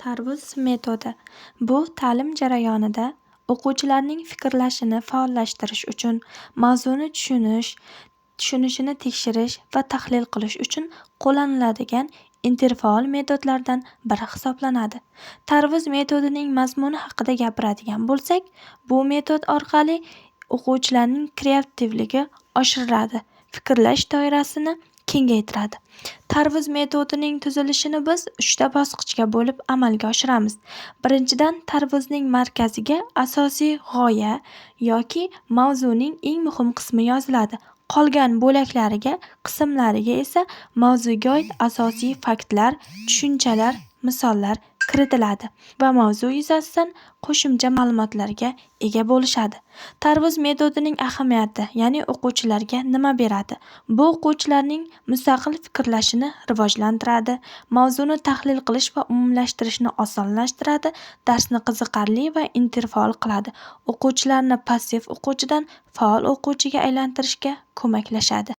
Tarvuz metodi bu ta'lim jarayonida o'quvchilarning fikrlashini faollashtirish uchun, mavzuni tushunishini tekshirish va tahlil qilish uchun qo'llaniladigan interfaol metodlardan biri hisoblanadi. Tarvuz metodining mazmuni haqida gapiradigan bo'lsak, bu metod orqali o'quvchilarning kreativligi oshiriladi, fikrlash doirasini kengaytiradi. Tarvuz metodining tuzilishini biz 3 ta bosqichga bo'lib amalga oshiramiz. Birinchidan, tarvuzning markaziga asosiy g'oya yoki mavzuning eng muhim qismi yoziladi. Qolgan qismlariga esa mavzuga oid asosiy faktlar, tushunchalar, misollar kiritiladi va mavzu yuzasidan qo'shimcha ma'lumotlarga ega bo'lishadi. Tarvuz metodining ahamiyati, ya'ni o'quvchilarga nima beradi? Bu o'quvchilarning mustaqil fikrlashini rivojlantiradi, mavzuni tahlil qilish va umumlashtirishni osonlashtiradi, darsni qiziqarli va interfaol qiladi, o'quvchilarni passiv o'quvchidan faol o'quvchiga aylantirishga ko'maklashadi.